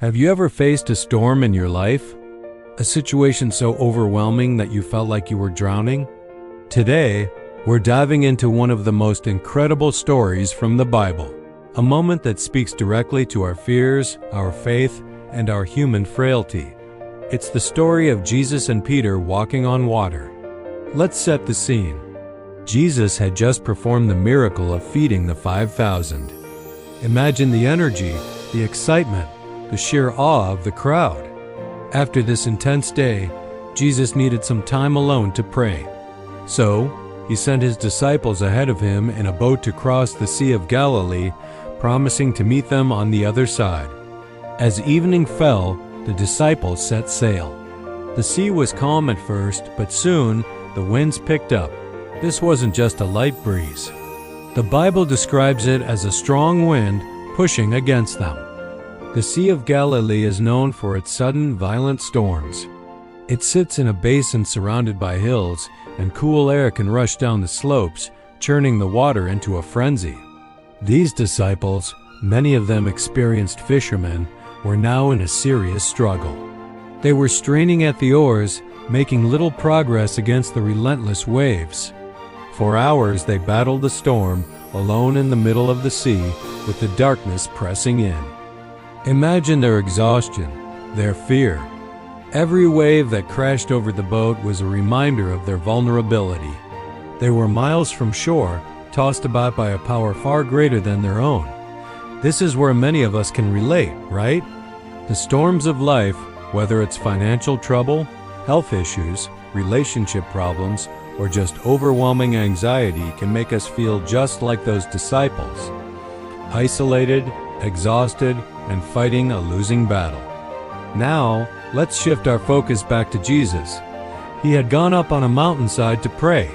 Have you ever faced a storm in your life? A situation so overwhelming that you felt like you were drowning? Today, we're diving into one of the most incredible stories from the Bible, a moment that speaks directly to our fears, our faith, and our human frailty. It's the story of Jesus and Peter walking on water. Let's set the scene. Jesus had just performed the miracle of feeding the 5,000. Imagine the energy, the excitement, the sheer awe of the crowd. After this intense day, Jesus needed some time alone to pray. So, he sent his disciples ahead of him in a boat to cross the Sea of Galilee, promising to meet them on the other side. As evening fell, the disciples set sail. The sea was calm at first, but soon the winds picked up. This wasn't just a light breeze. The Bible describes it as a strong wind pushing against them. The Sea of Galilee is known for its sudden, violent storms. It sits in a basin surrounded by hills, and cool air can rush down the slopes, churning the water into a frenzy. These disciples, many of them experienced fishermen, were now in a serious struggle. They were straining at the oars, making little progress against the relentless waves. For hours they battled the storm, alone in the middle of the sea, with the darkness pressing in. Imagine their exhaustion, their fear. Every wave that crashed over the boat was a reminder of their vulnerability. They were miles from shore, tossed about by a power far greater than their own. This is where many of us can relate, right? The storms of life, whether it's financial trouble, health issues, relationship problems, or just overwhelming anxiety, can make us feel just like those disciples. Isolated, exhausted, and fighting a losing battle. Now, let's shift our focus back to Jesus. He had gone up on a mountainside to pray.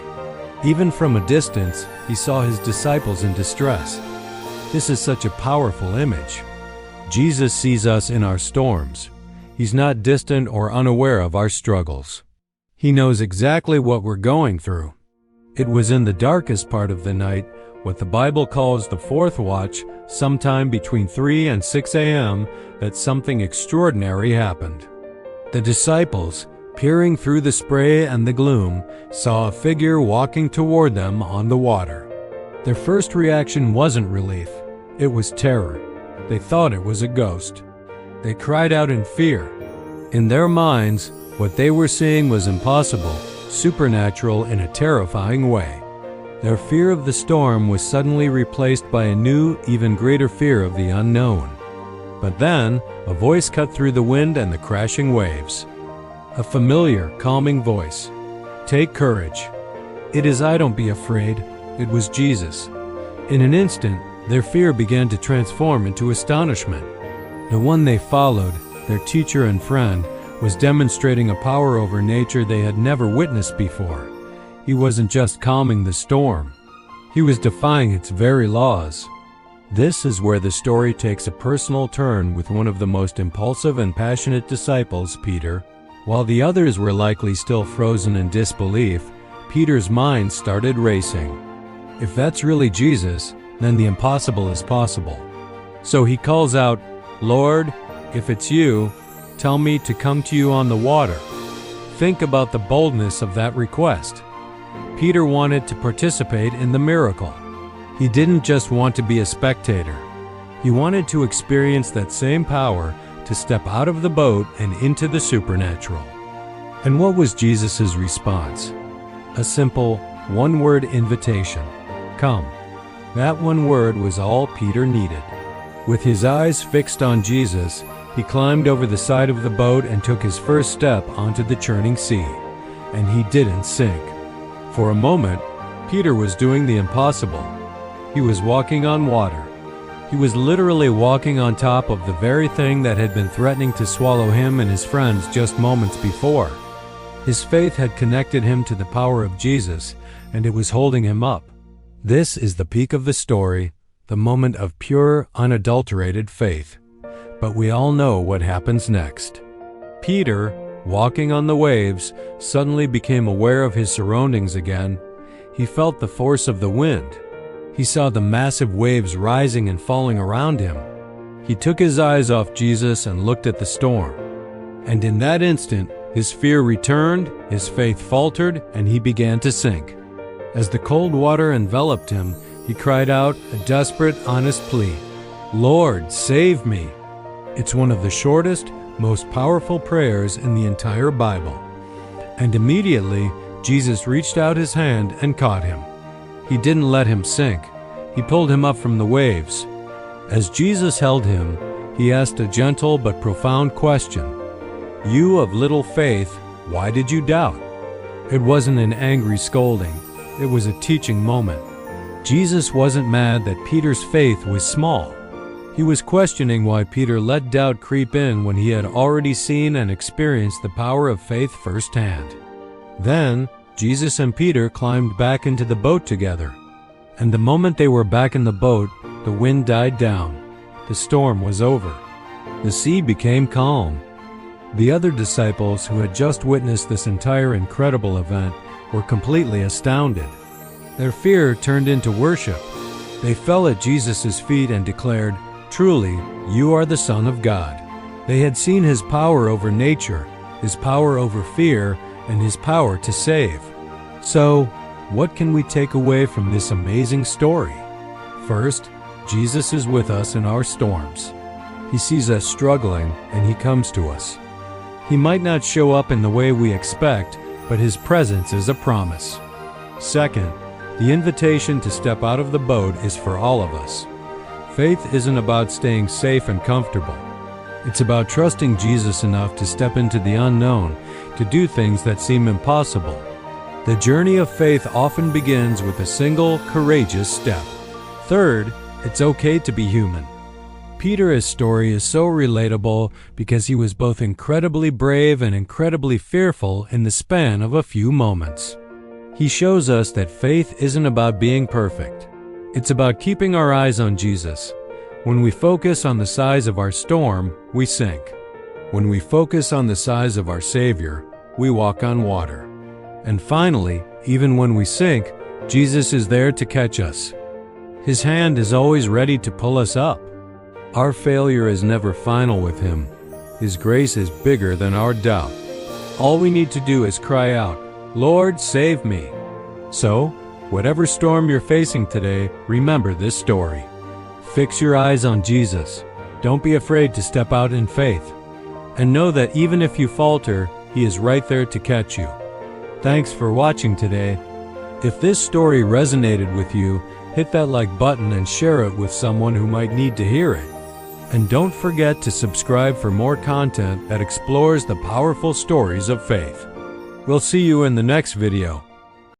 Even from a distance, he saw his disciples in distress. This is such a powerful image. Jesus sees us in our storms. He's not distant or unaware of our struggles. He knows exactly what we're going through. It was in the darkest part of the night, what the Bible calls the fourth watch, sometime between 3 and 6 a.m., that something extraordinary happened. The disciples, peering through the spray and the gloom, saw a figure walking toward them on the water. Their first reaction wasn't relief. It was terror. They thought it was a ghost. They cried out in fear. In their minds, what they were seeing was impossible, supernatural in a terrifying way. Their fear of the storm was suddenly replaced by a new, even greater fear of the unknown. But then, a voice cut through the wind and the crashing waves. A familiar, calming voice. "Take courage. It is I, don't be afraid." It was Jesus. In an instant, their fear began to transform into astonishment. The one they followed, their teacher and friend, was demonstrating a power over nature they had never witnessed before. He wasn't just calming the storm. He was defying its very laws. This is where the story takes a personal turn with one of the most impulsive and passionate disciples, Peter. While the others were likely still frozen in disbelief, Peter's mind started racing. If that's really Jesus, then the impossible is possible. So he calls out, "Lord, if it's you, tell me to come to you on the water." Think about the boldness of that request. Peter wanted to participate in the miracle. He didn't just want to be a spectator. He wanted to experience that same power to step out of the boat and into the supernatural. And what was Jesus' response? A simple, one-word invitation. Come. That one word was all Peter needed. With his eyes fixed on Jesus, he climbed over the side of the boat and took his first step onto the churning sea. And he didn't sink. For a moment, Peter was doing the impossible. He was walking on water. He was literally walking on top of the very thing that had been threatening to swallow him and his friends just moments before. His faith had connected him to the power of Jesus, and it was holding him up. This is the peak of the story, the moment of pure, unadulterated faith. But we all know what happens next. Peter, walking on the waves, suddenly became aware of his surroundings again. He felt the force of the wind. He saw the massive waves rising and falling around him. He took his eyes off Jesus and looked at the storm. And in that instant, his fear returned, his faith faltered, and he began to sink. As the cold water enveloped him, he cried out a desperate, honest plea, "Lord, save me!" It's one of the shortest, most powerful prayers in the entire Bible. And immediately, Jesus reached out his hand and caught him. He didn't let him sink. He pulled him up from the waves. As Jesus held him, he asked a gentle but profound question. "You of little faith, why did you doubt?" It wasn't an angry scolding. It was a teaching moment. Jesus wasn't mad that Peter's faith was small. He was questioning why Peter let doubt creep in when he had already seen and experienced the power of faith firsthand. Then, Jesus and Peter climbed back into the boat together. And the moment they were back in the boat, the wind died down. The storm was over. The sea became calm. The other disciples who had just witnessed this entire incredible event were completely astounded. Their fear turned into worship. They fell at Jesus' feet and declared, "Truly, you are the Son of God." They had seen his power over nature, his power over fear, and his power to save. So, what can we take away from this amazing story? First, Jesus is with us in our storms. He sees us struggling, and he comes to us. He might not show up in the way we expect, but his presence is a promise. Second, the invitation to step out of the boat is for all of us. Faith isn't about staying safe and comfortable. It's about trusting Jesus enough to step into the unknown, to do things that seem impossible. The journey of faith often begins with a single, courageous step. Third, it's okay to be human. Peter's story is so relatable because he was both incredibly brave and incredibly fearful in the span of a few moments. He shows us that faith isn't about being perfect. It's about keeping our eyes on Jesus. When we focus on the size of our storm, we sink. When we focus on the size of our Savior, we walk on water. And finally, even when we sink, Jesus is there to catch us. His hand is always ready to pull us up. Our failure is never final with him. His grace is bigger than our doubt. All we need to do is cry out, "Lord, save me." So, whatever storm you're facing today, remember this story. Fix your eyes on Jesus. Don't be afraid to step out in faith. And know that even if you falter, he is right there to catch you. Thanks for watching today. If this story resonated with you, hit that like button and share it with someone who might need to hear it. And don't forget to subscribe for more content that explores the powerful stories of faith. We'll see you in the next video.